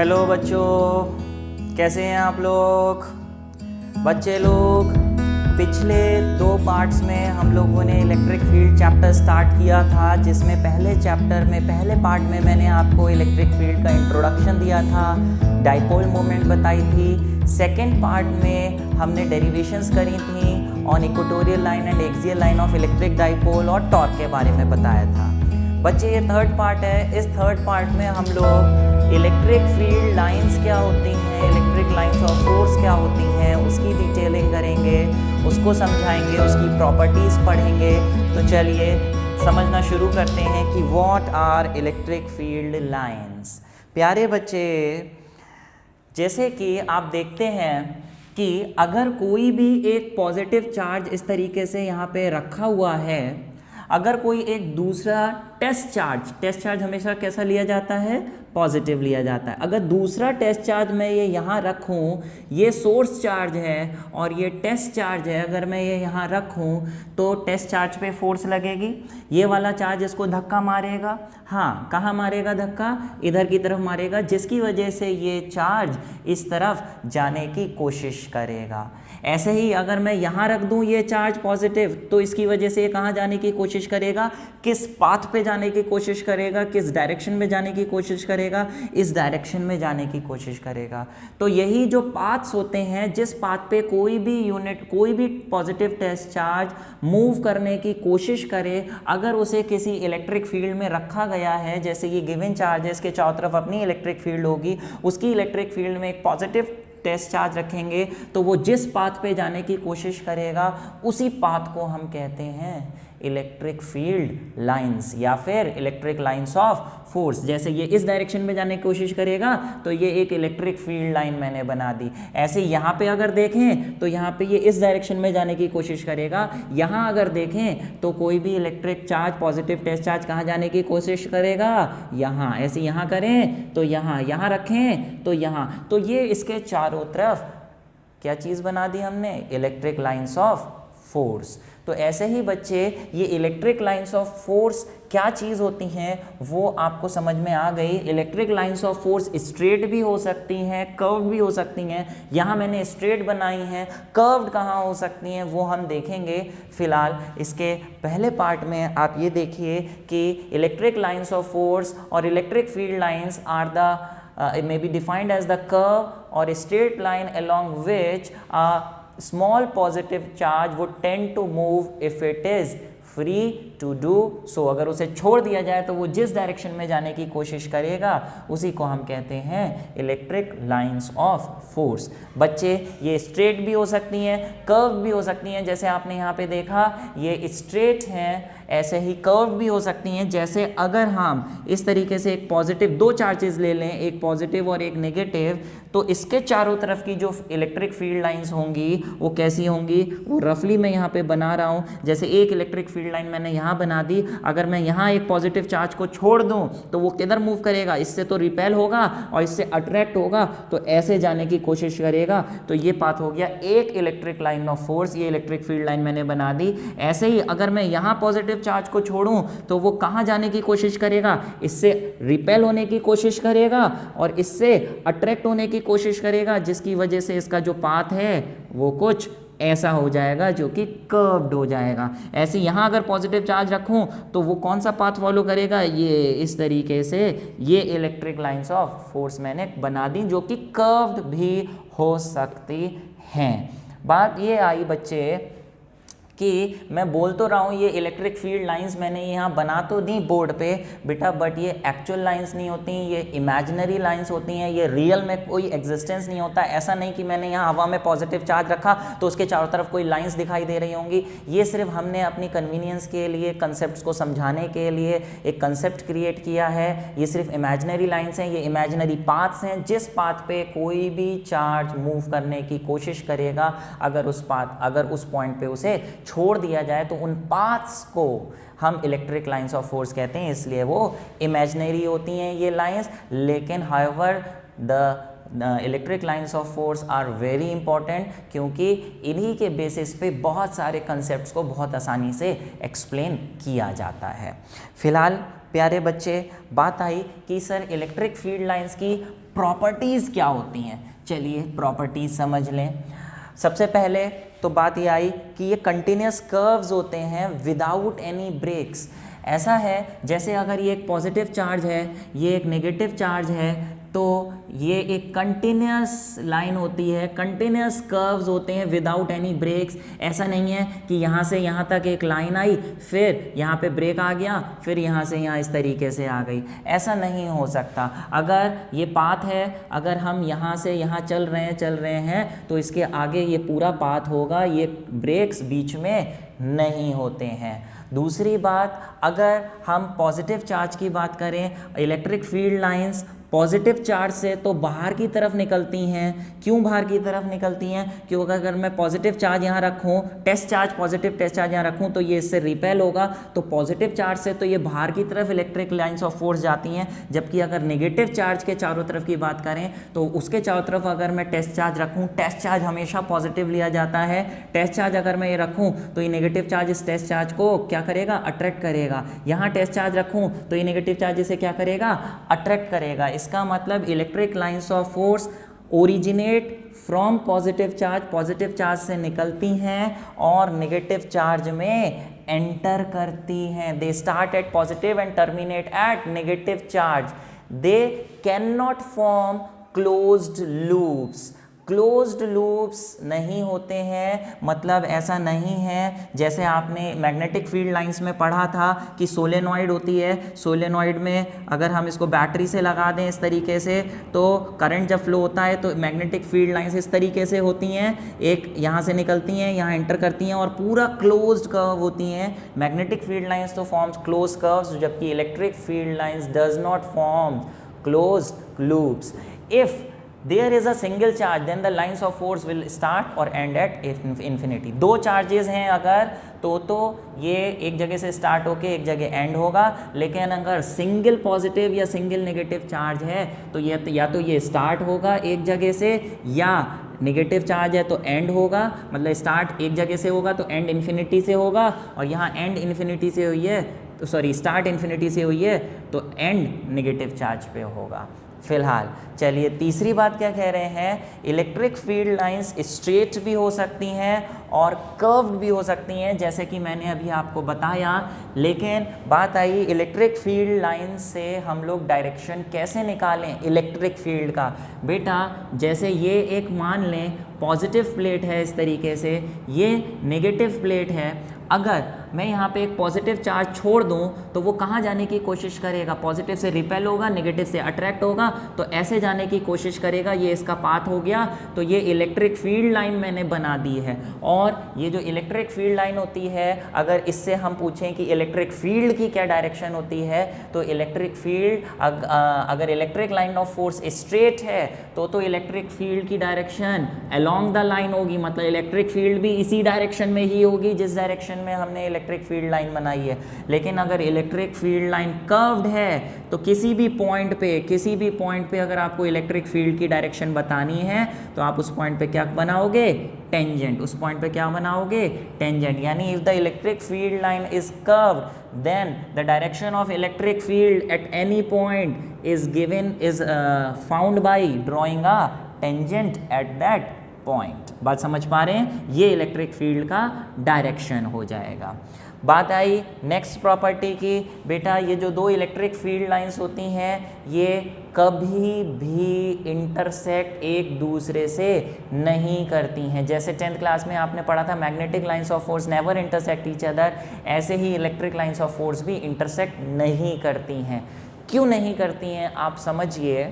Hello बच्चों, कैसे हैं आप लोग? बच्चे लोग, पिछले 2 पार्ट्स में हम लोगों ने इलेक्ट्रिक फील्ड चैप्टर स्टार्ट किया था, जिसमें पहले पार्ट में मैंने आपको इलेक्ट्रिक फील्ड का इंट्रोडक्शन दिया था, डाइपोल मोमेंट बताई थी। सेकेंड पार्ट में हमने डेरिवेशंस करी थी on equatorial line and axial line of electric dipole और टॉर्क के बारे में बताया था। बच्चे, ये थर्ड पार्ट है। इस थर्ड पार्ट में हम लोग इलेक्ट्रिक फील्ड लाइंस क्या होती हैं, इलेक्ट्रिक लाइंस ऑफ फोर्स क्या होती हैं, उसकी डिटेलिंग करेंगे, उसको समझाएंगे, उसकी प्रॉपर्टीज़ पढ़ेंगे। तो चलिए समझना शुरू करते हैं कि what are electric field lines. प्यारे बच्चे, जैसे कि आप देखते हैं कि अगर कोई भी एक पॉजिटिव चार्ज इस तरीके से यहाँ पे रखा हुआ है, अगर कोई एक दूसरा टेस्ट चार्ज हमेशा कैसा लिया जाता है? पॉजिटिव लिया जाता है। अगर दूसरा टेस्ट चार्ज मैं ये यहाँ रखूँ, ये सोर्स चार्ज है और ये टेस्ट चार्ज है, अगर मैं ये यहाँ रखूँ तो टेस्ट चार्ज पे फोर्स लगेगी, ये वाला चार्ज इसको धक्का मारेगा। हाँ, कहाँ मारेगा धक्का? इधर की तरफ मारेगा, जिसकी वजह से ये चार्ज इस तरफ जाने की कोशिश करेगा। ऐसे ही अगर मैं यहाँ रख दूँ ये चार्ज पॉजिटिव, तो इसकी वजह से ये कहाँ जाने की कोशिश करेगा? किस पाथ पे जाने की कोशिश करेगा? किस डायरेक्शन में जाने की कोशिश करेगा? इस डायरेक्शन में जाने की कोशिश करेगा। तो यही जो पाथ्स होते हैं, जिस पाथ पे कोई भी पॉजिटिव टेस्ट चार्ज मूव करने की कोशिश करे, अगर उसे किसी इलेक्ट्रिक फील्ड में रखा गया है, जैसे ये गिवन चार्ज है, इसके चारों तरफ अपनी इलेक्ट्रिक फील्ड होगी, उसकी इलेक्ट्रिक फील्ड में एक पॉजिटिव टेस्ट चार्ज रखेंगे, तो वो जिस पाथ पे जाने की कोशिश करेगा उसी पाथ को हम कहते हैं इलेक्ट्रिक फील्ड लाइंस या फिर इलेक्ट्रिक लाइंस ऑफ फोर्स। जैसे ये इस डायरेक्शन में जाने की कोशिश करेगा तो ये एक इलेक्ट्रिक फील्ड लाइन मैंने बना दी। ऐसे यहाँ पे अगर देखें तो यहाँ पे ये इस डायरेक्शन में जाने की कोशिश करेगा। यहाँ अगर देखें तो कोई भी electric charge, positive test charge कहाँ जाने की कोशिश करेगा? यहाँ। ऐसे यहाँ करें तो यहाँ, यहाँ रखें तो यहाँ। तो ये इसके चारों तरफ क्या चीज़ बना दी हमने? Electric lines of force. तो ऐसे ही बच्चे, ये इलेक्ट्रिक लाइंस ऑफ फोर्स क्या चीज़ होती हैं वो आपको समझ में आ गई। Electric lines of force straight भी हो सकती हैं, कर्व्ड भी हो सकती हैं। यहाँ मैंने स्ट्रेट बनाई हैं, कर्व्ड कहाँ हो सकती हैं वो हम देखेंगे। फिलहाल इसके पहले पार्ट में आप ये देखिए कि इलेक्ट्रिक लाइंस ऑफ फोर्स और electric field lines are it may be defined as the curve or a straight line along which a small positive charge would tend to move if it is free to do so। अगर उसे छोड़ दिया जाए तो वो जिस direction में जाने की कोशिश करेगा उसी को हम कहते हैं इलेक्ट्रिक लाइंस ऑफ फोर्स। बच्चे, ये स्ट्रेट भी हो सकती हैं, कर्व भी हो सकती हैं। जैसे आपने यहाँ पे देखा ये स्ट्रेट हैं, ऐसे ही कर्व भी हो सकती हैं। जैसे अगर हम इस तरीके से एक पॉजिटिव, 2 चार्जेस ले लें, एक पॉजिटिव और एक नेगेटिव, तो इसके चारों तरफ की जो इलेक्ट्रिक फील्ड लाइंस होंगी वो कैसी होंगी? वो रफली मैं यहाँ पे बना रहा हूँ। जैसे एक इलेक्ट्रिक फील्ड लाइन मैंने यहाँ बना दी, अगर मैं यहाँ एक पॉजिटिव चार्ज को छोड़ दूँ तो वो किधर मूव करेगा? इससे तो रिपेल होगा और इससे अट्रैक्ट होगा, तो ऐसे जाने की कोशिश करेगा। तो ये पाथ हो गया एक इलेक्ट्रिक लाइन ऑफ फोर्स, ये इलेक्ट्रिक फील्ड लाइन मैंने बना दी। ऐसे ही अगर मैं यहाँ पॉजिटिव चार्ज को छोड़ूं तो वो कहाँ जाने की कोशिश करेगा? इससे रिपेल होने की कोशिश करेगा और इससे अट्रैक्ट होने की कोशिश करेगा, जिसकी वजह से इसका जो पाथ है वो कुछ ऐसा हो जाएगा जो कि कर्व्ड हो जाएगा। ऐसे यहाँ अगर पॉजिटिव चार्ज रखूँ तो वो कौन सा पाथ फॉलो करेगा? ये इस तरीके से ये इलेक्ट्रिक लाइंस ऑफ फोर्स मैंने बना दी, जो कि कर्व्ड भी हो सकती हैं। बात ये आई बच्चे कि मैं बोल तो रहा हूँ ये इलेक्ट्रिक फील्ड लाइंस मैंने यहाँ बना तो दी बोर्ड पे बेटा, बट ये एक्चुअल लाइंस नहीं होती, ये इमेजिनरी लाइंस होती हैं, ये रियल में कोई एग्जिस्टेंस नहीं होता। ऐसा नहीं कि मैंने यहाँ हवा में पॉजिटिव चार्ज रखा तो उसके चारों तरफ कोई लाइंस दिखाई दे रही होंगी। ये सिर्फ हमने अपनी कन्वीनियंस के लिए, कंसेप्ट को समझाने के लिए एक कंसेप्ट क्रिएट किया है। ये सिर्फ इमेजिनरी लाइंस हैं, ये इमेजिनरी पाथ्स हैं। जिस पाथ पे कोई भी चार्ज मूव करने की कोशिश करेगा, अगर उस पॉइंट पे उसे छोड़ दिया जाए तो उन पाथ्स को हम इलेक्ट्रिक लाइंस ऑफ फोर्स कहते हैं। इसलिए वो इमेजिनरी होती हैं ये लाइंस। लेकिन however the electric lines of force are very important, क्योंकि इन्हीं के बेसिस पे बहुत सारे कंसेप्ट्स को बहुत आसानी से एक्सप्लेन किया जाता है। फिलहाल प्यारे बच्चे, बात आई कि सर इलेक्ट्रिक फील्ड लाइंस की प्रॉपर्टीज़ क्या होती हैं। चलिए प्रॉपर्टीज़ समझ लें। सबसे पहले तो बात ये आई कि ये कंटिन्यूस कर्व्स होते हैं विदाउट एनी ब्रेक्स। ऐसा है जैसे अगर ये एक पॉजिटिव चार्ज है, ये एक नेगेटिव चार्ज है, तो ये एक कंटिन्यूस लाइन होती है, कंटिन्यूस कर्व्स होते हैं विदाउट एनी ब्रेक्स। ऐसा नहीं है कि यहाँ से यहाँ तक एक लाइन आई, फिर यहाँ पे ब्रेक आ गया, फिर यहाँ से यहाँ इस तरीके से आ गई, ऐसा नहीं हो सकता। अगर ये पाथ है, अगर हम यहाँ से यहाँ चल रहे हैं तो इसके आगे ये पूरा पाथ होगा, ये ब्रेक्स बीच में नहीं होते हैं। दूसरी बात, अगर हम पॉजिटिव चार्ज की बात करें, electric field lines positive charge से तो बाहर की तरफ निकलती हैं। क्यों बाहर की तरफ निकलती हैं? क्योंकि अगर मैं पॉजिटिव चार्ज यहाँ रखूँ, test charge, positive test charge यहाँ रखूँ, तो ये इससे रिपेल होगा, तो पॉजिटिव चार्ज से तो ये बाहर की तरफ इलेक्ट्रिक लाइंस ऑफ फोर्स जाती हैं। जबकि अगर नेगेटिव चार्ज के चारों तरफ की बात करें तो उसके चारों तरफ अगर मैं टेस्ट चार्ज रखूँ, टेस्ट चार्ज हमेशा पॉजिटिव लिया जाता है। टेस्ट चार्ज अगर मैं ये रखूँ तो ये नेगेटिव चार्ज इस टेस्ट चार्ज को क्या करेगा? अट्रैक्ट करेगा। यहाँ टेस्ट चार्ज रखूँ तो ये नेगेटिव चार्ज इसे क्या करेगा? अट्रैक्ट करेगा। इसका मतलब electric lines of force originate from positive charge से निकलती हैं और नेगेटिव चार्ज में एंटर करती हैं। They start at positive and terminate at negative charge. They can not form closed loops. Closed loops नहीं होते हैं, मतलब ऐसा नहीं है जैसे आपने मैग्नेटिक फील्ड लाइंस में पढ़ा था कि सोलेनॉइड होती है। सोलेनॉइड में अगर हम इसको बैटरी से लगा दें इस तरीके से तो करंट जब फ्लो होता है तो मैग्नेटिक फील्ड लाइंस इस तरीके से होती हैं, एक यहाँ से निकलती हैं, यहाँ एंटर करती हैं और पूरा क्लोज्ड कर्व होती हैं। मैग्नेटिक फील्ड लाइंस तो फॉर्म्स क्लोज कर्व्स, जबकि electric field lines does not form closed loops. If there is a single charge then the lines of force will start or end at infinity। दो charges हैं अगर तो ये एक जगह से स्टार्ट होके एक जगह एंड होगा, लेकिन अगर सिंगल पॉजिटिव या सिंगल नेगेटिव चार्ज है तो ये या तो ये स्टार्ट होगा एक जगह से, या नेगेटिव चार्ज है तो एंड होगा, मतलब स्टार्ट एक जगह से होगा तो एंड इन्फिनिटी से होगा, और यहाँ एंड इन्फिनिटी से हुई है तो सॉरी स्टार्ट इन्फिनिटी से हुई है तो एंड नेगेटिव चार्ज पे होगा। फिलहाल चलिए तीसरी बात क्या कह रहे हैं, इलेक्ट्रिक फील्ड लाइंस स्ट्रेट भी हो सकती हैं और कर्व्ड भी हो सकती हैं, जैसे कि मैंने अभी आपको बताया। लेकिन बात आई इलेक्ट्रिक फील्ड लाइन से हम लोग डायरेक्शन कैसे निकालें इलेक्ट्रिक फील्ड का। बेटा जैसे ये एक मान लें पॉजिटिव प्लेट है इस तरीके से, ये नेगेटिव प्लेट है, अगर मैं यहाँ पे एक पॉजिटिव चार्ज छोड़ दूँ तो वो कहाँ जाने की कोशिश करेगा? पॉजिटिव से रिपेल होगा, नेगेटिव से अट्रैक्ट होगा, तो ऐसे जाने की कोशिश करेगा। ये इसका पाथ हो गया, तो ये इलेक्ट्रिक फील्ड लाइन मैंने बना दी है। और ये जो इलेक्ट्रिक फील्ड लाइन होती है, अगर इससे हम पूछें कि इलेक्ट्रिक फील्ड की क्या डायरेक्शन होती है, तो इलेक्ट्रिक फील्ड अगर electric line of force straight है तो इलेक्ट्रिक फील्ड की डायरेक्शन अलोंग द लाइन होगी, मतलब इलेक्ट्रिक फील्ड भी इसी डायरेक्शन में ही होगी जिस डायरेक्शन में हमने इलेक्ट्रिक फील्ड लाइन बनाई है। लेकिन अगर इलेक्ट्रिक फील्ड लाइन कर्व्ड है तो किसी भी पॉइंट पे अगर आपको इलेक्ट्रिक फील्ड की डायरेक्शन बतानी है तो आप उस पॉइंट पे क्या बनाओगे? टेंजेंट। उस पॉइंट पे क्या बनाओगे? टेंजेंट। यानी if the electric field line is curved then the direction of electric field at any point is found by drawing a tangent at that point. बात समझ पा रहे हैं? ये इलेक्ट्रिक फील्ड का डायरेक्शन हो जाएगा। बात आई नेक्स्ट प्रॉपर्टी की। बेटा ये जो दो इलेक्ट्रिक फील्ड लाइंस होती हैं ये कभी भी इंटरसेक्ट एक दूसरे से नहीं करती हैं। जैसे 10th क्लास में आपने पढ़ा था magnetic lines of force never intersect each other, ऐसे ही इलेक्ट्रिक लाइंस ऑफ फोर्स भी इंटरसेक्ट नहीं करती हैं। क्यों नहीं करती हैं आप समझिए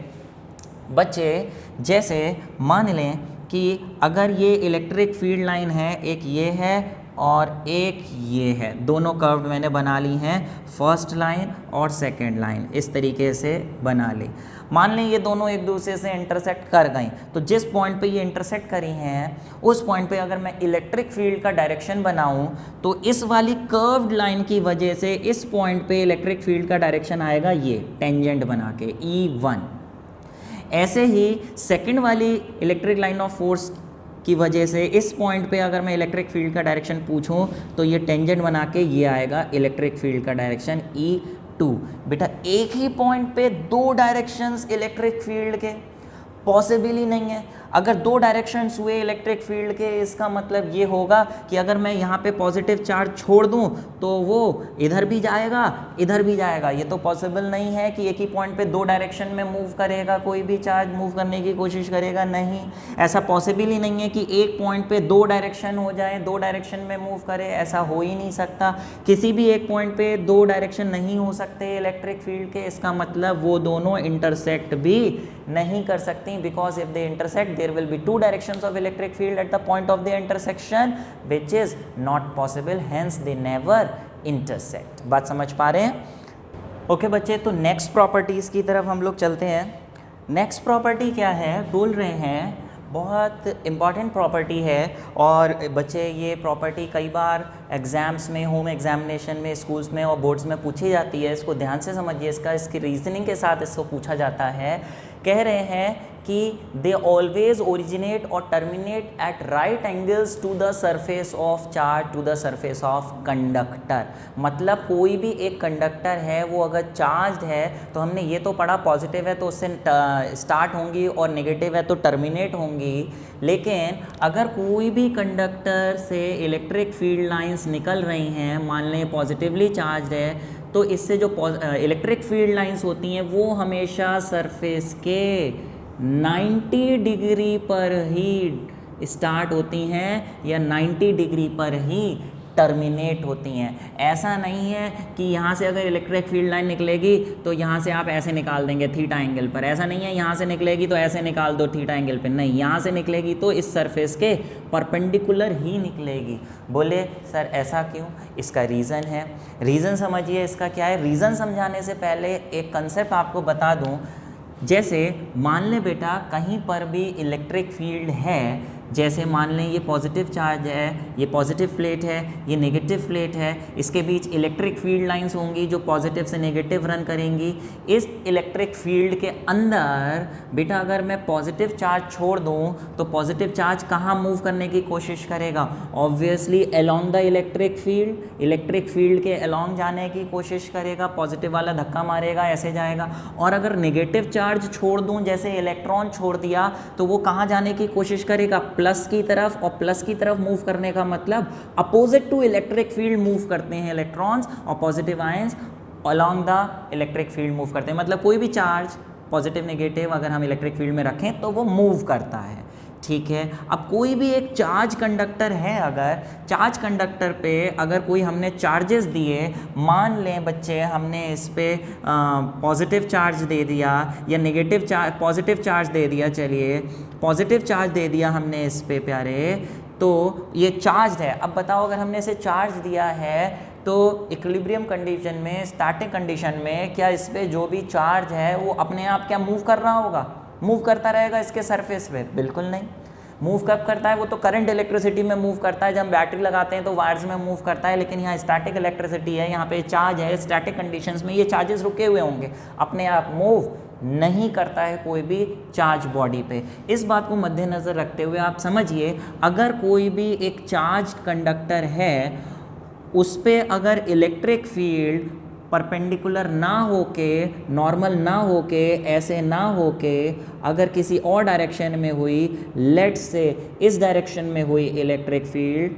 बच्चे। जैसे मान लें कि अगर ये इलेक्ट्रिक फील्ड लाइन है, एक ये है और एक ये है, दोनों कर्व मैंने बना ली हैं, फर्स्ट लाइन और सेकंड लाइन इस तरीके से बना ली। मान लें ये दोनों एक दूसरे से इंटरसेक्ट कर गई, तो जिस पॉइंट पे ये इंटरसेक्ट करी हैं उस पॉइंट पे अगर मैं इलेक्ट्रिक फील्ड का डायरेक्शन बनाऊं तो इस वाली कर्व्ड लाइन की वजह से इस पॉइंट पे इलेक्ट्रिक फील्ड का डायरेक्शन आएगा ये टेंजेंट बना के E1। ऐसे ही सेकंड वाली इलेक्ट्रिक लाइन ऑफ फोर्स की वजह से इस पॉइंट पे अगर मैं इलेक्ट्रिक फील्ड का डायरेक्शन पूछूं तो ये टेंजेंट बना के ये आएगा इलेक्ट्रिक फील्ड का डायरेक्शन 2। बेटा एक ही पॉइंट पे दो डायरेक्शंस इलेक्ट्रिक फील्ड के पॉसिबल ही नहीं है। अगर दो डायरेक्शंस हुए इलेक्ट्रिक फील्ड के, इसका मतलब ये होगा कि अगर मैं यहाँ पे पॉजिटिव चार्ज छोड़ दूँ तो वो इधर भी जाएगा इधर भी जाएगा। ये तो पॉसिबल नहीं है कि एक ही पॉइंट पे दो डायरेक्शन में मूव करेगा, कोई भी चार्ज मूव करने की कोशिश करेगा, नहीं, ऐसा पॉसिबल ही नहीं है कि एक पॉइंट पे दो डायरेक्शन हो जाए, दो डायरेक्शन में मूव करे, ऐसा हो ही नहीं सकता। किसी भी एक पॉइंट पे दो डायरेक्शन नहीं हो सकते इलेक्ट्रिक फील्ड के, इसका मतलब वो दोनों इंटरसेक्ट भी नहीं कर सकती, because if they intersect there will be two directions of electric field at the point of the intersection which is not possible, hence they never intersect। बात समझ पा रहे हैं? ओके बच्चे, तो नेक्स्ट प्रॉपर्टीज़ की तरफ हम लोग चलते हैं। नेक्स्ट प्रॉपर्टी क्या है, बोल रहे हैं बहुत इम्पॉर्टेंट प्रॉपर्टी है, और बच्चे ये प्रॉपर्टी कई बार एग्ज़ाम्स में, होम एग्जामिनेशन में, स्कूल्स में और बोर्ड्स में पूछी जाती है। इसको ध्यान से समझिए, इसकी रीजनिंग के साथ इसको पूछा जाता है। कह रहे हैं कि दे ऑलवेज ओरिजिनेट और terminate at right angles to the surface of charge to the surface of conductor. मतलब कोई भी एक कंडक्टर है, वो अगर चार्ज है तो हमने ये तो पढ़ा पॉजिटिव है तो उससे स्टार्ट होंगी और नेगेटिव है तो टर्मिनेट होंगी, लेकिन अगर कोई भी कंडक्टर से इलेक्ट्रिक फील्ड लाइंस निकल रही हैं, मान लें पॉजिटिवली चार्ज है, तो इससे जो इलेक्ट्रिक फील्ड लाइंस होती हैं वो हमेशा सरफेस के 90 डिग्री पर ही स्टार्ट होती हैं या 90 डिग्री पर ही टर्मिनेट होती हैं। ऐसा नहीं है कि यहाँ से अगर इलेक्ट्रिक फील्ड लाइन निकलेगी तो यहाँ से आप ऐसे निकाल देंगे थीटा एंगल पर, ऐसा नहीं है यहाँ से निकलेगी तो ऐसे निकाल दो थीटा एंगल पर, नहीं, यहाँ से निकलेगी तो इस सरफेस के परपेंडिकुलर ही निकलेगी। बोले सर ऐसा क्यों? इसका रीज़न है, रीज़न समझिए इसका क्या है। रीज़न समझाने से पहले एक कंसेप्ट आपको बता दूँ। जैसे मान लें बेटा कहीं पर भी इलेक्ट्रिक फील्ड है, जैसे मान लें ये पॉजिटिव चार्ज है, ये पॉजिटिव प्लेट है, ये नेगेटिव प्लेट है, इसके बीच इलेक्ट्रिक फील्ड लाइंस होंगी जो पॉजिटिव से नेगेटिव रन करेंगी। इस इलेक्ट्रिक फील्ड के अंदर बेटा अगर मैं पॉजिटिव चार्ज छोड़ दूं तो पॉजिटिव चार्ज कहाँ मूव करने की कोशिश करेगा? Obviously along the electric field के अलोंग जाने की कोशिश करेगा, पॉजिटिव वाला धक्का मारेगा, ऐसे जाएगा। और अगर नेगेटिव चार्ज छोड़ दूं, जैसे इलेक्ट्रॉन छोड़ दिया, तो वो कहाँ जाने की कोशिश करेगा? प्लस की तरफ। और प्लस की तरफ मूव करने का मतलब opposite to electric field move करते हैं इलेक्ट्रॉन्स, और positive ions along the electric field move करते हैं। मतलब कोई भी चार्ज पॉजिटिव नेगेटिव अगर हम इलेक्ट्रिक फील्ड में रखें तो वो मूव करता है, ठीक है। अब कोई भी एक चार्ज कंडक्टर है, अगर चार्ज कंडक्टर पे अगर कोई हमने चार्जेस दिए, मान लें बच्चे हमने इस पे पॉजिटिव चार्ज दे दिया या नेगेटिव चार्ज, पॉजिटिव चार्ज दे दिया, चलिए पॉजिटिव चार्ज दे दिया हमने इस पे प्यारे, तो ये चार्ज है। अब बताओ अगर हमने इसे चार्ज दिया है तो इक्विलिब्रियम कंडीशन में, स्टैटिक कंडीशन में, क्या इस पे जो भी चार्ज है वो अपने आप क्या मूव कर रहा होगा? मूव करता रहेगा इसके सरफेस पे? बिल्कुल नहीं। मूव कब करता है? वो तो करंट इलेक्ट्रिसिटी में मूव करता है, जब हम बैटरी लगाते हैं तो वायर्स में मूव करता है, लेकिन यहाँ स्टैटिक इलेक्ट्रिसिटी है, यहाँ पे चार्ज है, स्टैटिक कंडीशंस में ये चार्जेस रुके हुए होंगे, अपने आप मूव नहीं करता है कोई भी चार्ज बॉडी पे। इस बात को मद्देनज़र रखते हुए आप समझिए, अगर कोई भी एक चार्ज कंडक्टर है, उस पे अगर इलेक्ट्रिक फील्ड परपेंडिकुलर ना होके, नॉर्मल ना होके, ऐसे ना होके, अगर किसी और डायरेक्शन में हुई, लेट्स से इस डायरेक्शन में हुई इलेक्ट्रिक फील्ड,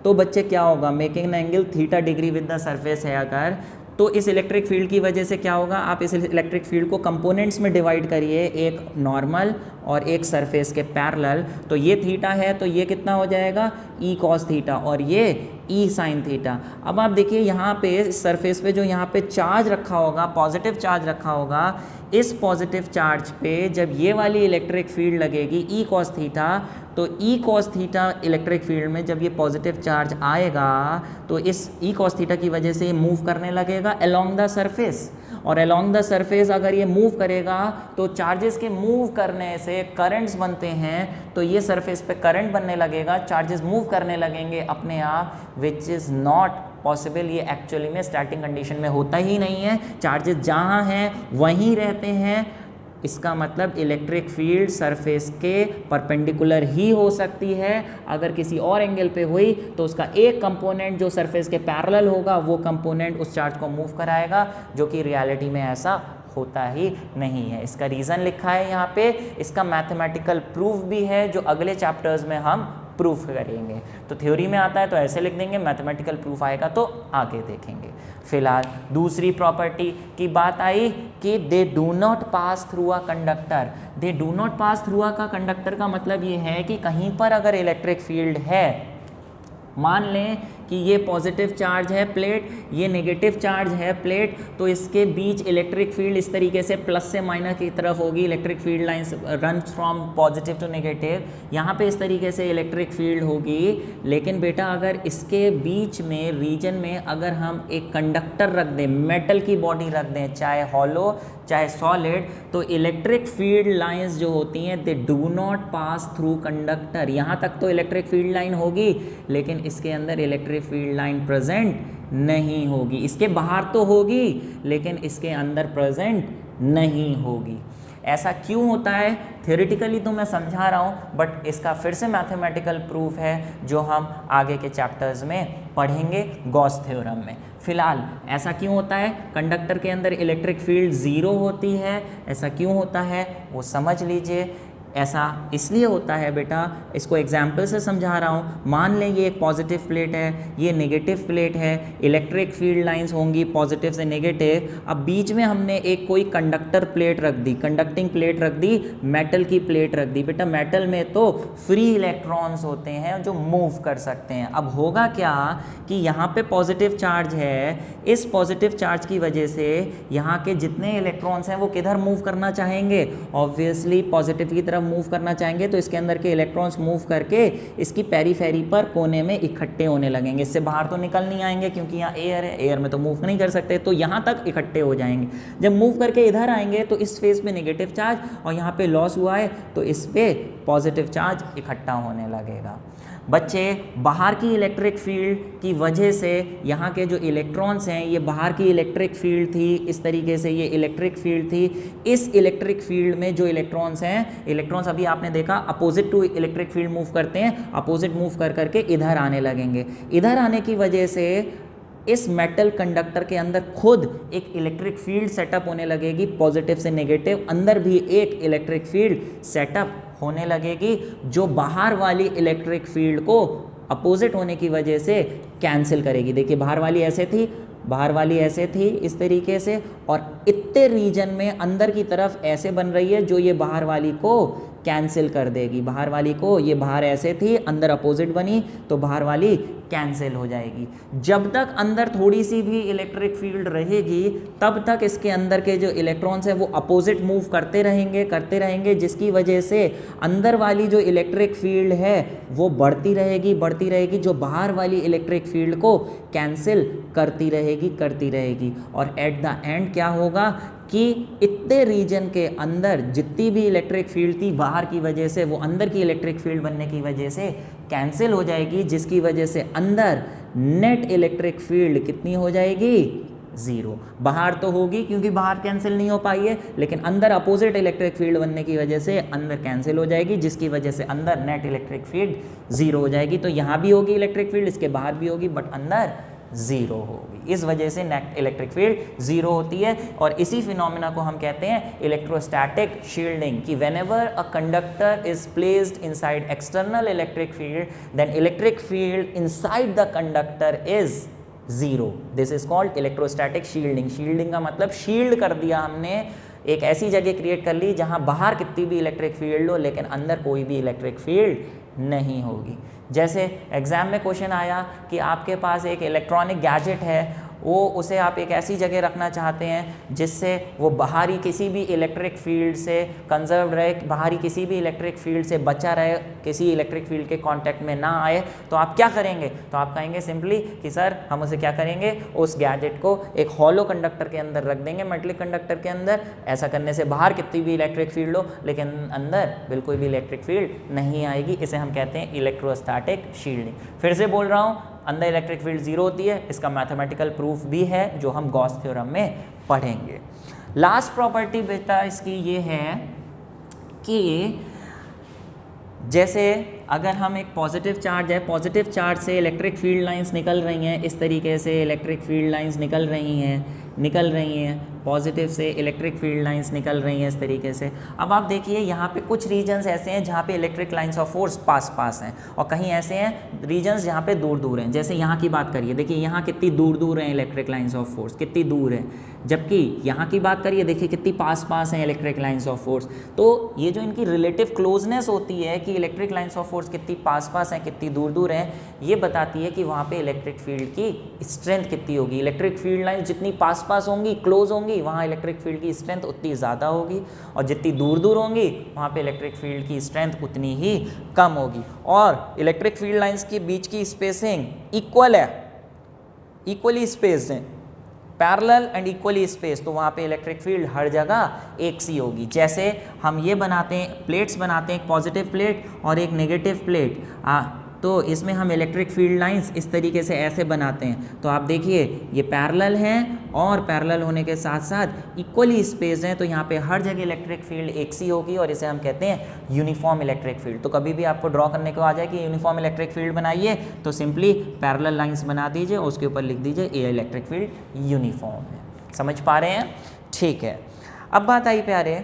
तो बच्चे क्या होगा? Making an angle theta degree with the surface है अगर, तो इस इलेक्ट्रिक फील्ड की वजह से क्या होगा? आप इस इलेक्ट्रिक फील्ड को कंपोनेंट्स में डिवाइड करिए, एक नॉर्मल और एक सरफेस के पैरेलल, तो ये थीटा है तो ये कितना हो जाएगा? ई कॉस थीटा, और ये ई साइन थीटा। अब आप देखिए यहाँ पे सरफेस पे जो यहाँ पे चार्ज रखा होगा, पॉजिटिव चार्ज रखा होगा, इस पॉजिटिव चार्ज पे जब ये वाली इलेक्ट्रिक फील्ड लगेगी ई कॉस थीटा, तो E cos theta electric field में जब ये पॉजिटिव चार्ज आएगा तो इस ई कॉस थीटा की वजह से मूव करने लगेगा अलोंग द सरफेस, और अलोंग द सरफेस अगर ये मूव करेगा तो चार्जेस के मूव करने से करंट्स बनते हैं, तो ये सरफेस पे करंट बनने लगेगा, चार्जेस मूव करने लगेंगे अपने आप, विच इज़ नॉट पॉसिबल। ये एक्चुअली में स्टैटिक कंडीशन में होता ही नहीं है। चार्जेस जहाँ हैं वहीं रहते हैं, इसका मतलब इलेक्ट्रिक फील्ड सरफेस के परपेंडिकुलर ही हो सकती है। अगर किसी और एंगल पे हुई तो उसका एक कंपोनेंट जो सरफेस के पैरेलल होगा वो कंपोनेंट उस चार्ज को मूव कराएगा, जो कि रियलिटी में ऐसा होता ही नहीं है। इसका रीज़न लिखा है यहाँ पे, इसका मैथमेटिकल प्रूफ भी है जो अगले चैप्टर्स में हम प्रूफ करेंगे। तो थ्योरी में आता है तो ऐसे लिख देंगे, मैथमेटिकल प्रूफ आएगा तो आगे देखेंगे। फिलहाल दूसरी प्रॉपर्टी की बात आई कि they do not pass through a conductor. They do not pass through a का कंडक्टर का मतलब ये है कि कहीं पर अगर इलेक्ट्रिक फील्ड है, मान लें कि ये पॉजिटिव चार्ज है प्लेट, ये नेगेटिव चार्ज है प्लेट, तो इसके बीच इलेक्ट्रिक फील्ड इस तरीके से प्लस से माइनस की तरफ होगी। Electric field lines run from positive to negative, यहाँ पे इस तरीके से इलेक्ट्रिक फील्ड होगी। लेकिन बेटा अगर इसके बीच में रीजन में अगर हम एक कंडक्टर रख दें, मेटल की बॉडी रख दें, चाहे हॉलो चाहे सॉलिड, तो इलेक्ट्रिक फील्ड लाइंस जो होती हैं they do not pass through conductor. यहाँ तक तो इलेक्ट्रिक फील्ड लाइन होगी लेकिन इसके अंदर इलेक्ट्रिक फील्ड लाइन प्रेजेंट नहीं होगी। इसके बाहर तो होगी लेकिन इसके अंदर प्रेजेंट नहीं होगी। ऐसा क्यों होता है? थ्योरेटिकली तो मैं समझा रहा हूँ, बट इसका फिर से मैथमेटिकल प्रूफ है जो हम आगे के चैप्टर्स में पढ़ेंगे गॉस थ्योरम में। फिलहाल ऐसा क्यों होता है? कंडक्टर के अंदर इलेक्ट्रिक फील्ड ज़ीरो होती है। ऐसा क्यों होता है वो समझ लीजिए। ऐसा इसलिए होता है बेटा, इसको एग्जाम्पल से समझा रहा हूँ। मान लें ये एक पॉजिटिव प्लेट है, ये नेगेटिव प्लेट है, इलेक्ट्रिक फील्ड लाइंस होंगी पॉजिटिव से नेगेटिव। अब बीच में हमने एक कोई कंडक्टर प्लेट रख दी, कंडक्टिंग प्लेट रख दी, मेटल की प्लेट रख दी। बेटा मेटल में तो फ्री इलेक्ट्रॉन्स होते हैं जो मूव कर सकते हैं। अब होगा क्या कि यहाँ पे पॉजिटिव चार्ज है, इस पॉजिटिव चार्ज की वजह से यहाँ के जितने इलेक्ट्रॉन्स हैं वो किधर मूव करना चाहेंगे? ऑब्वियसली पॉजिटिव की तरफ मूव करना चाहेंगे। तो इसके अंदर के इलेक्ट्रॉन्स मूव करके इसकी पेरीफेरी पर कोने में इकट्ठे होने लगेंगे। इससे बाहर तो निकल नहीं आएंगे क्योंकि यहाँ एयर है, एयर में तो मूव नहीं कर सकते, तो यहाँ तक इकट्ठे हो जाएंगे। जब मूव करके इधर आएंगे तो इस फेस पे नेगेटिव चार्ज और यहाँ पे लॉस हुआ है तो इस पे पॉजिटिव चार्ज इकट्ठा होने लगेगा। बच्चे बाहर की इलेक्ट्रिक फील्ड की वजह से यहाँ के जो इलेक्ट्रॉन्स हैं, ये बाहर की इलेक्ट्रिक फील्ड थी, इस तरीके से ये इलेक्ट्रिक फील्ड थी। इस इलेक्ट्रिक फील्ड में जो इलेक्ट्रॉन्स हैं, इलेक्ट्रॉन्स अभी आपने देखा opposite to electric field move करते हैं, अपोजिट मूव कर करके इधर आने लगेंगे। इधर आने की वजह से इस मेटल कंडक्टर के अंदर खुद एक इलेक्ट्रिक फील्ड सेटअप होने लगेगी, पॉजिटिव से नेगेटिव। अंदर भी एक इलेक्ट्रिक फील्ड सेटअप होने लगेगी जो बाहर वाली इलेक्ट्रिक फील्ड को अपोजिट होने की वजह से कैंसिल करेगी। देखिए बाहर वाली ऐसे थी, बाहर वाली ऐसे थी इस तरीके से, और इतने रीजन में अंदर की तरफ ऐसे बन रही है जो ये बाहर वाली को कैंसिल कर देगी। बाहर वाली को, ये बाहर ऐसे थी, अंदर अपोजिट बनी तो बाहर वाली कैंसिल हो जाएगी। जब तक अंदर थोड़ी सी भी इलेक्ट्रिक फील्ड रहेगी तब तक इसके अंदर के जो इलेक्ट्रॉन्स हैं वो अपोजिट मूव करते रहेंगे, जिसकी वजह से अंदर वाली जो इलेक्ट्रिक फील्ड है वो बढ़ती रहेगी, जो बाहर वाली इलेक्ट्रिक फील्ड को कैंसिल करती रहेगी। और एट द एंड क्या होगा कि इतने रीजन के अंदर जितनी भी इलेक्ट्रिक फील्ड थी बाहर की वजह से, वो अंदर की इलेक्ट्रिक फील्ड बनने की वजह से कैंसिल हो जाएगी, जिसकी वजह से अंदर नेट इलेक्ट्रिक फील्ड कितनी हो जाएगी? ज़ीरो। बाहर तो होगी क्योंकि बाहर कैंसिल नहीं हो पाई है, लेकिन अंदर अपोजिट इलेक्ट्रिक फील्ड बनने की वजह से अंदर कैंसिल हो जाएगी, जिसकी वजह से अंदर नेट इलेक्ट्रिक फील्ड ज़ीरो हो जाएगी। तो यहाँ भी होगी इलेक्ट्रिक फील्ड, इसके बाहर भी होगी, बट अंदर ज़ीरो होगी। इस वजह से नेट इलेक्ट्रिक फील्ड ज़ीरो होती है। और इसी फिनोमेना को हम कहते हैं इलेक्ट्रोस्टैटिक शील्डिंग, कि whenever a conductor is placed inside external electric field then electric field inside the conductor is zero. This is called electrostatic shielding. Shielding का मतलब शील्ड कर दिया हमने, एक ऐसी जगह क्रिएट कर ली जहां बाहर कितनी भी इलेक्ट्रिक फील्ड हो लेकिन अंदर कोई भी इलेक्ट्रिक फील्ड नहीं होगी। जैसे एग्ज़ाम में क्वेश्चन आया कि आपके पास एक इलेक्ट्रॉनिक गैजेट है, वो उसे आप एक ऐसी जगह रखना चाहते हैं जिससे वो बाहरी किसी भी इलेक्ट्रिक फील्ड से कंजर्व रहे, बाहरी किसी भी इलेक्ट्रिक फील्ड से बचा रहे, किसी इलेक्ट्रिक फील्ड के कांटेक्ट में ना आए, तो आप क्या करेंगे? तो आप कहेंगे सिंपली कि सर हम उसे क्या करेंगे, उस गैजेट को एक हॉलो कंडक्टर के अंदर रख देंगे, मेटलिक कंडक्टर के अंदर। ऐसा करने से बाहर कितनी भी इलेक्ट्रिक फील्ड हो लेकिन अंदर बिल्कुल भी इलेक्ट्रिक फील्ड नहीं आएगी। इसे हम कहते हैं इलेक्ट्रोस्टैटिक शील्डिंग। फिर से बोल रहा हूँ, अंदर इलेक्ट्रिक फील्ड ज़ीरो होती है, इसका मैथमेटिकल प्रूफ भी है जो हम गॉस थ्योरम में पढ़ेंगे। लास्ट प्रॉपर्टी बेटा इसकी ये है कि जैसे अगर हम एक पॉजिटिव चार्ज है, पॉजिटिव चार्ज से इलेक्ट्रिक फील्ड लाइंस निकल रही हैं, इस तरीके से इलेक्ट्रिक फील्ड लाइंस निकल रही हैं, पॉजिटिव से इलेक्ट्रिक फील्ड लाइंस निकल रही हैं इस तरीके से। अब आप देखिए यहाँ पे कुछ रीजन्स ऐसे हैं जहाँ पे electric lines of force pass हैं, और कहीं ऐसे हैं रीजन्स जहाँ पे दूर हैं। जैसे यहाँ की बात करिए, देखिए यहाँ कितनी दूर हैं इलेक्ट्रिक लाइंस ऑफ फोर्स, कितनी दूर है, जबकि यहाँ की बात करिए देखिए कितनी पास हैं इलेक्ट्रिक लाइंस ऑफ फोर्स। तो ये जो इनकी रिलेटिव क्लोजनेस होती है कि इलेक्ट्रिक लाइंस ऑफ फोर्स कितनी पास हैं, कितनी दूर हैं, ये बताती है कि वहाँ पे इलेक्ट्रिक फील्ड की स्ट्रेंथ कितनी होगी। इलेक्ट्रिक फील्ड लाइन जितनी पास होंगी, क्लोज होंगी, वहाँ इलेक्ट्रिक फील्ड की स्ट्रेंथ उतनी ज़्यादा होगी, और जितनी दूर होंगी वहाँ पे इलेक्ट्रिक फील्ड की स्ट्रेंथ उतनी ही कम होगी। और इलेक्ट्रिक फील्ड लाइंस के बीच की स्पेसिंग इक्वल है, इक्वली स्पेस्ड है, पैरेलल एंड इक्वली स्पेस, तो वहाँ पे इलेक्ट्रिक फील्ड हर जगह एक सी होगी। जैसे हम ये बनाते हैं, प्लेट्स बनाते हैं, एक पॉजिटिव प्लेट और एक नेगेटिव प्लेट, तो इसमें हम इलेक्ट्रिक फील्ड लाइंस इस तरीके से ऐसे बनाते हैं। तो आप देखिए ये पैरेलल हैं और पैरेलल होने के साथ साथ इक्वली स्पेस हैं, तो यहाँ पे हर जगह इलेक्ट्रिक फील्ड एक सी होगी, और इसे हम कहते हैं यूनिफॉर्म इलेक्ट्रिक फील्ड। तो कभी भी आपको ड्रॉ करने को आ जाए कि यूनिफॉर्म इलेक्ट्रिक फील्ड बनाइए, तो सिंपली पैरेलल लाइंस बना दीजिए और उसके ऊपर लिख दीजिए ये इलेक्ट्रिक फील्ड यूनिफॉर्म है। समझ पा रहे हैं? ठीक है। अब बात आई प्यारे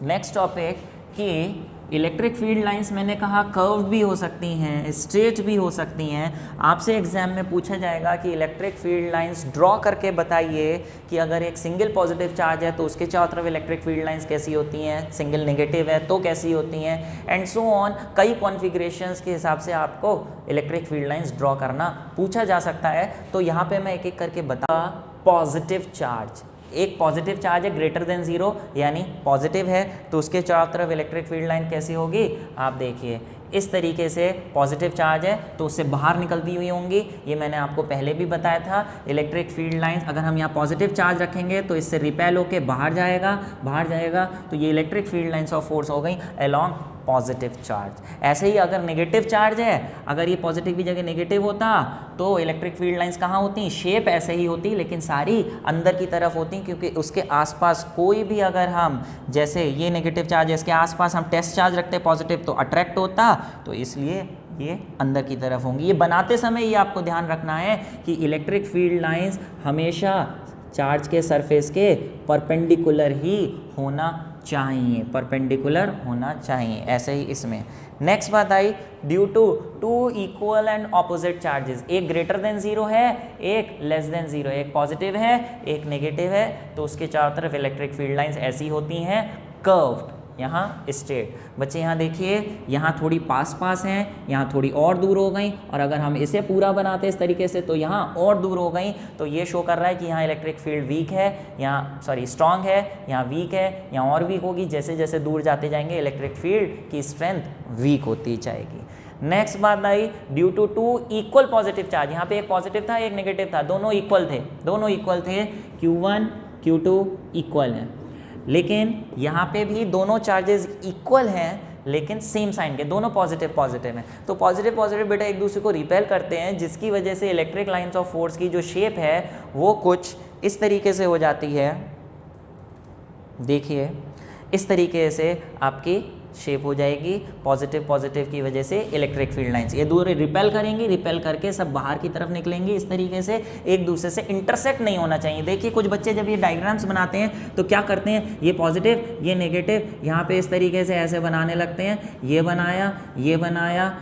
नेक्स्ट टॉपिक कि इलेक्ट्रिक फील्ड लाइंस मैंने कहा कर्व भी हो सकती हैं, स्ट्रेट भी हो सकती हैं। आपसे एग्जाम में पूछा जाएगा कि इलेक्ट्रिक फील्ड लाइंस ड्रॉ करके बताइए कि अगर एक सिंगल पॉजिटिव चार्ज है तो उसके चारों तरफ इलेक्ट्रिक फील्ड लाइंस कैसी होती हैं, सिंगल नेगेटिव है तो कैसी होती हैं, एंड सो ऑन। कई कॉन्फ़िगरेशंस के हिसाब से आपको इलेक्ट्रिक फील्ड लाइंस ड्रॉ करना पूछा जा सकता है। तो यहाँ पर मैं एक एक करके बता। पॉजिटिव चार्ज, एक पॉजिटिव चार्ज है ग्रेटर देन 0 यानी पॉजिटिव है, तो उसके चारों तरफ इलेक्ट्रिक फील्ड लाइन कैसी होगी, आप देखिए इस तरीके से। पॉजिटिव चार्ज है तो उससे बाहर निकलती हुई होंगी, ये मैंने आपको पहले भी बताया था। इलेक्ट्रिक फील्ड लाइंस अगर हम यहाँ पॉजिटिव चार्ज रखेंगे तो इससे रिपेल होके बाहर जाएगा, तो ये electric field lines of force हो गई अलॉन्ग पॉजिटिव चार्ज। ऐसे ही अगर नेगेटिव चार्ज है, अगर ये पॉजिटिव की जगह नेगेटिव होता तो इलेक्ट्रिक फील्ड लाइंस कहाँ होती, शेप ऐसे ही होती, लेकिन सारी अंदर की तरफ होती, क्योंकि उसके आसपास कोई भी, अगर हम जैसे ये नेगेटिव चार्ज है इसके आसपास हम टेस्ट चार्ज रखते हैं पॉजिटिव, तो अट्रैक्ट होता, तो इसलिए ये अंदर की तरफ होंगी। ये बनाते समय ये आपको ध्यान रखना है कि इलेक्ट्रिक फील्ड लाइंस हमेशा चार्ज के सरफेस के परपेंडिकुलर ही होना चाहिए, परपेंडिकुलर होना चाहिए। ऐसे ही इसमें नेक्स्ट बात आई, due to two equal and opposite charges, एक ग्रेटर देन 0 है, एक लेस देन 0, एक पॉजिटिव है एक नेगेटिव है, तो उसके चारों तरफ इलेक्ट्रिक फील्ड लाइंस ऐसी होती हैं कर्व्ड, यहाँ स्ट्रेट। बच्चे यहाँ देखिए, यहाँ थोड़ी पास हैं, यहाँ थोड़ी और दूर हो गई, और अगर हम इसे पूरा बनाते इस तरीके से तो यहाँ और दूर हो गई, तो ये शो कर रहा है कि यहाँ इलेक्ट्रिक फील्ड वीक है, यहाँ स्ट्रांग है, यहाँ वीक है, यहाँ और वीक होगी। जैसे जैसे दूर जाते जाएंगे इलेक्ट्रिक फील्ड की स्ट्रेंथ वीक होती जाएगी। नेक्स्ट बात आई, due to two equal positive charge, यहाँ पे एक पॉजिटिव था एक नेगेटिव था, दोनों इक्वल थे, Q1 Q2 इक्वल है, लेकिन यहाँ पे भी दोनों चार्जेस इक्वल हैं लेकिन सेम साइन के, दोनों पॉजिटिव हैं। तो पॉजिटिव बेटा एक दूसरे को रिपेल करते हैं, जिसकी वजह से इलेक्ट्रिक लाइंस ऑफ फोर्स की जो शेप है वो कुछ इस तरीके से हो जाती है। देखिए इस तरीके से आपकी शेप हो जाएगी, पॉजिटिव की वजह से इलेक्ट्रिक फील्ड लाइंस ये दूर रिपेल करेंगी, रिपेल करके सब बाहर की तरफ निकलेंगी। इस तरीके से एक दूसरे से इंटरसेक्ट नहीं होना चाहिए। देखिए कुछ बच्चे जब ये डायग्राम्स बनाते हैं तो क्या करते हैं, ये पॉजिटिव ये नेगेटिव यहाँ पे इस तरीके से ऐसे बनाने लगते हैं, ये बनाया,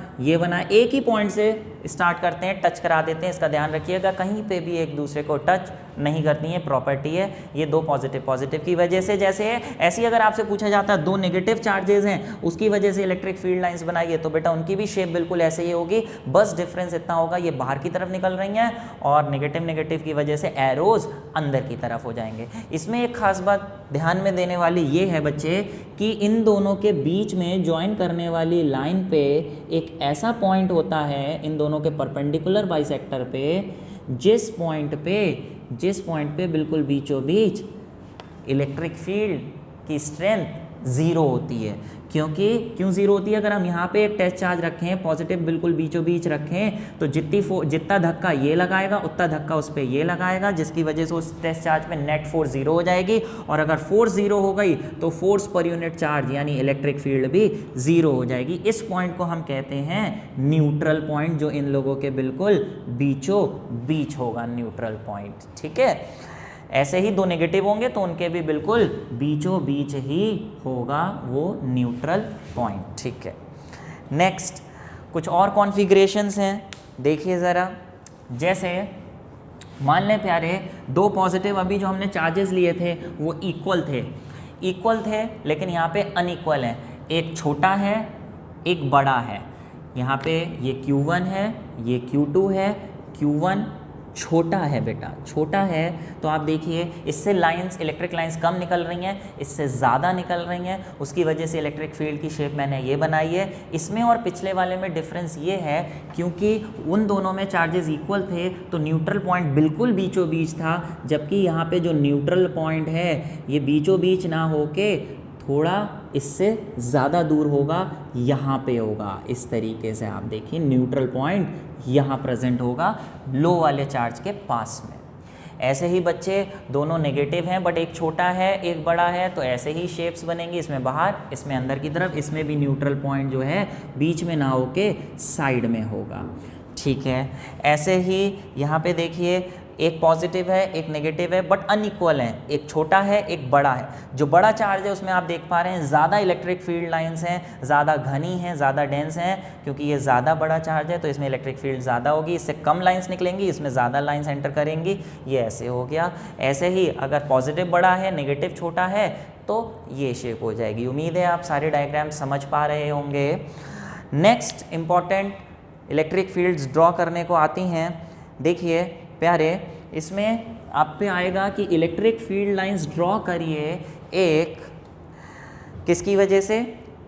एक ही पॉइंट से स्टार्ट करते हैं, टच करा देते हैं। इसका ध्यान रखिएगा कहीं पे भी एक दूसरे को टच नहीं करती है, प्रॉपर्टी है ये दो पॉजिटिव की वजह से जैसे है। ऐसी अगर आपसे पूछा जाता है दो नेगेटिव चार्जेस हैं उसकी वजह से इलेक्ट्रिक फील्ड लाइंस बनाइए, तो बेटा उनकी भी शेप बिल्कुल ऐसे ही होगी, बस डिफरेंस इतना होगा ये बाहर की तरफ निकल रही हैं और नेगेटिव की वजह से एरोज अंदर की तरफ हो जाएंगे। इसमें एक खास बात ध्यान में देने वाली ये है बच्चे कि इन दोनों के बीच में ज्वाइन करने वाली लाइन पे एक ऐसा पॉइंट होता है इन दोनों के परपेंडिकुलर बाइसेक्टर पे, जिस पॉइंट पे बिल्कुल बीचों बीच इलेक्ट्रिक फील्ड की स्ट्रेंथ ज़ीरो होती है। क्यों ज़ीरो होती है? अगर हम यहाँ पे एक टेस्ट चार्ज रखें, पॉजिटिव बिल्कुल बीचों बीच रखें, तो जितना धक्का ये लगाएगा उतना धक्का उस पर ये लगाएगा, जिसकी वजह से उस टेस्ट चार्ज पे नेट फोर्स ज़ीरो हो जाएगी। और अगर फोर्स ज़ीरो हो गई तो फोर्स पर यूनिट चार्ज यानी इलेक्ट्रिक फील्ड भी ज़ीरो हो जाएगी। इस पॉइंट को हम कहते हैं न्यूट्रल पॉइंट, जो इन लोगों के बिल्कुल बीचों बीच होगा, न्यूट्रल पॉइंट। ठीक है, ऐसे ही दो नेगेटिव होंगे तो उनके भी बिल्कुल बीचों बीच ही होगा वो न्यूट्रल पॉइंट। ठीक है, नेक्स्ट कुछ और कॉन्फ़िगरेशंस हैं, देखिए ज़रा। जैसे मान लें प्यारे, दो पॉजिटिव अभी जो हमने चार्जेस लिए थे वो इक्वल थे लेकिन यहाँ पे अनइक्वल है। एक छोटा है एक बड़ा है। यहाँ पे ये Q1 है, ये Q2 है। Q1 छोटा है बेटा, छोटा है तो आप देखिए इससे लाइंस, इलेक्ट्रिक लाइंस कम निकल रही हैं, इससे ज़्यादा निकल रही हैं। उसकी वजह से इलेक्ट्रिक फील्ड की शेप मैंने ये बनाई है। इसमें और पिछले वाले में डिफरेंस ये है क्योंकि उन दोनों में चार्जेस इक्वल थे तो न्यूट्रल पॉइंट बिल्कुल बीचों बीच था, जबकि यहाँ पे जो न्यूट्रल पॉइंट है ये बीचों बीच ना होके थोड़ा इससे ज़्यादा दूर होगा, यहाँ पे होगा। इस तरीके से आप देखिए न्यूट्रल पॉइंट यहाँ प्रेजेंट होगा लो वाले चार्ज के पास में। ऐसे ही बच्चे दोनों नेगेटिव हैं बट एक छोटा है एक बड़ा है, तो ऐसे ही शेप्स बनेंगी, इसमें बाहर इसमें अंदर की तरफ। इसमें भी न्यूट्रल पॉइंट जो है बीच में ना होके साइड में होगा। ठीक है, ऐसे ही यहाँ पे देखिए एक पॉजिटिव है एक नेगेटिव है बट अनइक्वल है, एक छोटा है एक बड़ा है। जो बड़ा चार्ज है उसमें आप देख पा रहे हैं ज़्यादा इलेक्ट्रिक फील्ड लाइंस हैं, ज़्यादा घनी हैं, ज़्यादा डेंस हैं, क्योंकि ये ज़्यादा बड़ा चार्ज है तो इसमें इलेक्ट्रिक फील्ड ज़्यादा होगी। इससे कम लाइंस निकलेंगी, इसमें ज़्यादा लाइंस एंटर करेंगी। ये ऐसे हो गया। ऐसे ही अगर पॉजिटिव बड़ा है नेगेटिव छोटा है तो ये शेप हो जाएगी। उम्मीद है आप सारे डायग्राम समझ पा रहे होंगे। Next important electric fields draw करने को आती हैं। देखिए प्यारे, इसमें आप पे आएगा कि इलेक्ट्रिक फील्ड लाइंस ड्रॉ करिए एक किसकी वजह से,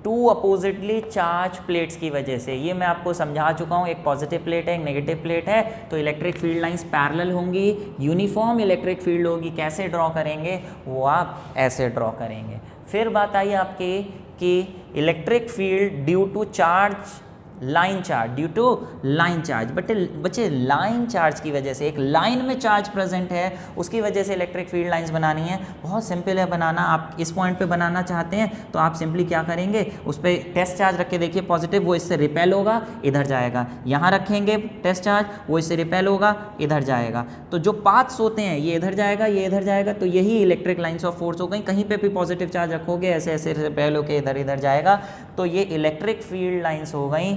टू अपोजिटली चार्ज प्लेट्स की वजह से। ये मैं आपको समझा चुका हूँ, एक पॉजिटिव प्लेट है एक नेगेटिव प्लेट है, तो इलेक्ट्रिक फील्ड लाइंस पैरेलल होंगी, यूनिफॉर्म इलेक्ट्रिक फील्ड होगी। कैसे ड्रॉ करेंगे वो आप ऐसे ड्रॉ करेंगे। फिर बात आई आपकी कि electric field due to charge line charge, due to line charge. बच्चे लाइन चार्ज की वजह से, एक लाइन में चार्ज प्रेजेंट है उसकी वजह से इलेक्ट्रिक फील्ड लाइंस बनानी है। बहुत सिंपल है बनाना। आप इस पॉइंट पे बनाना चाहते हैं तो आप सिंपली क्या करेंगे, उस पर टेस्ट चार्ज रख के देखिए पॉजिटिव, वो इससे रिपेल होगा इधर जाएगा। यहाँ रखेंगे टेस्ट चार्ज, वो इससे रिपेल होगा इधर जाएगा। तो जो पाथ्स होते हैं ये इधर जाएगा ये इधर जाएगा, तो यही इलेक्ट्रिक लाइंस ऑफ फोर्स हो गई। कहीं पे भी पॉजिटिव चार्ज रखोगे ऐसे ऐसे रिपेल होकर इधर इधर जाएगा, तो ये इलेक्ट्रिक फील्ड लाइंस हो गई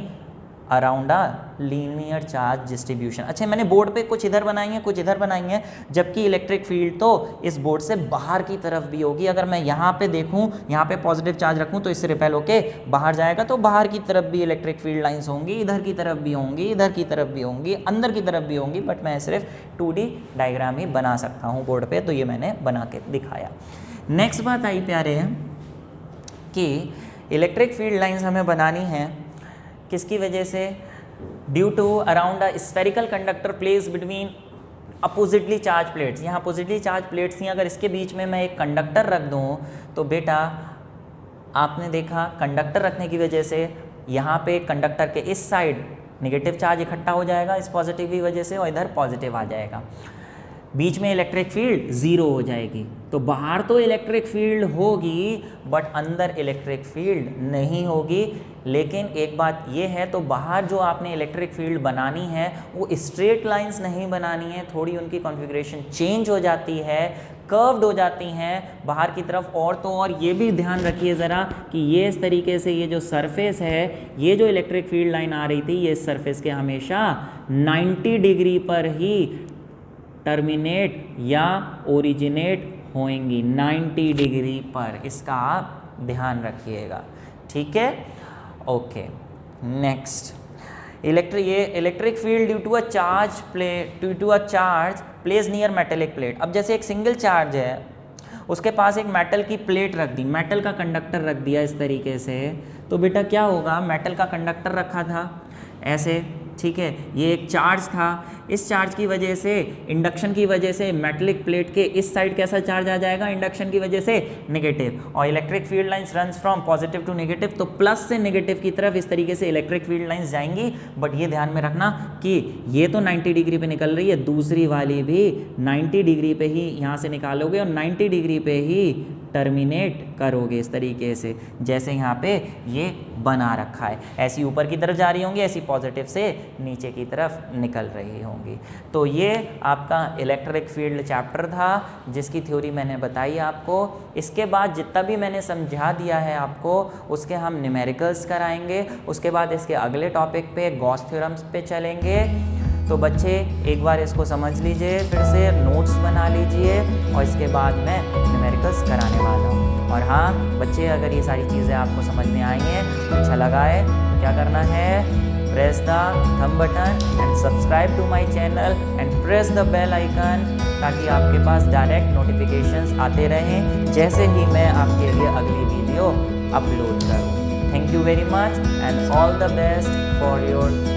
around a linear charge distribution. अच्छा, मैंने बोर्ड पे कुछ इधर बनाई है कुछ इधर बनाई है, जबकि इलेक्ट्रिक फील्ड तो इस बोर्ड से बाहर की तरफ भी होगी। अगर मैं यहाँ पे देखूँ, यहाँ पे पॉजिटिव चार्ज रखूँ तो इससे रिपेल होके बाहर जाएगा, तो बाहर की तरफ भी इलेक्ट्रिक फील्ड लाइंस होंगी, इधर की तरफ भी होंगी, इधर की तरफ भी होंगी, अंदर की तरफ भी होंगी। बट मैं सिर्फ 2D डायग्राम ही बना सकता हूँ बोर्ड पर, तो ये मैंने बना के दिखाया। नेक्स्ट बात आई प्यारे कि इलेक्ट्रिक फील्ड लाइंस हमें बनानी है किसकी वजह से, due to around a spherical conductor place between oppositely charged plates. यहाँ अपोजिटली चार्ज प्लेट्स थी, अगर इसके बीच में मैं एक कंडक्टर रख दूँ तो बेटा आपने देखा कंडक्टर रखने की वजह से यहाँ पे कंडक्टर के इस साइड नेगेटिव चार्ज इकट्ठा हो जाएगा इस पॉजिटिव की वजह से, और इधर पॉजिटिव आ जाएगा। बीच में इलेक्ट्रिक फील्ड ज़ीरो हो जाएगी। तो बाहर तो इलेक्ट्रिक फील्ड होगी बट अंदर इलेक्ट्रिक फील्ड नहीं होगी। लेकिन एक बात ये है, तो बाहर जो आपने इलेक्ट्रिक फील्ड बनानी है वो स्ट्रेट लाइंस नहीं बनानी है, थोड़ी उनकी कॉन्फ़िगरेशन चेंज हो जाती है, कर्व्ड हो जाती हैं बाहर की तरफ। और तो और ये भी ध्यान रखिए ज़रा कि ये इस तरीके से ये जो सरफेस है, ये जो इलेक्ट्रिक फील्ड लाइन आ रही थी ये इस सरफेस के हमेशा 90 डिग्री पर ही टर्मिनेट या ओरिजिनेट होएंगी, 90 डिग्री पर। इसका आप ध्यान रखिएगा, ठीक है। Okay, next electric field due to a charge place near metallic plate. अब जैसे एक सिंगल चार्ज है, उसके पास एक मेटल की प्लेट रख दी, मेटल का कंडक्टर रख दिया इस तरीके से, तो बेटा क्या होगा, मेटल का कंडक्टर रखा था ऐसे, ठीक है, ये एक चार्ज था, इस चार्ज की वजह से, इंडक्शन की वजह से मेटलिक प्लेट के इस साइड कैसा चार्ज आ जाएगा, इंडक्शन की वजह से नेगेटिव, और electric field lines runs from positive to negative, तो प्लस से नेगेटिव की तरफ इस तरीके से इलेक्ट्रिक फील्ड लाइंस जाएंगी। बट ये ध्यान में रखना कि ये तो 90 डिग्री पे निकल रही है, दूसरी वाली भी 90 डिग्री पे ही यहाँ से निकालोगे और 90 डिग्री पे ही टर्मिनेट करोगे, इस तरीके से जैसे यहाँ पे ये बना रखा है। ऐसी ऊपर की तरफ जा रही होंगी, ऐसी पॉजिटिव से नीचे की तरफ निकल रही होंगी। तो ये आपका इलेक्ट्रिक फील्ड चैप्टर था जिसकी थ्योरी मैंने बताई आपको। इसके बाद जितना भी मैंने समझा दिया है आपको, उसके हम न्यूमेरिकल्स कराएंगे। उसके बाद इसके अगले टॉपिक पे गॉस थ्योरम्स पे चलेंगे। तो बच्चे एक बार इसको समझ लीजिए, फिर से नोट्स बना लीजिए, और इसके बाद मैं न्यूमेरिकल्स कराने वाला हूँ। और हाँ बच्चे, अगर ये सारी चीज़ें आपको समझ में आई हैं, अच्छा लगा है, तो क्या करना है, press the thumb button and subscribe to my channel and press the bell icon, ताकि आपके पास डायरेक्ट नोटिफिकेशंस आते रहें जैसे ही मैं आपके लिए अगली वीडियो अपलोड करूँ। Thank you very much and all the best for your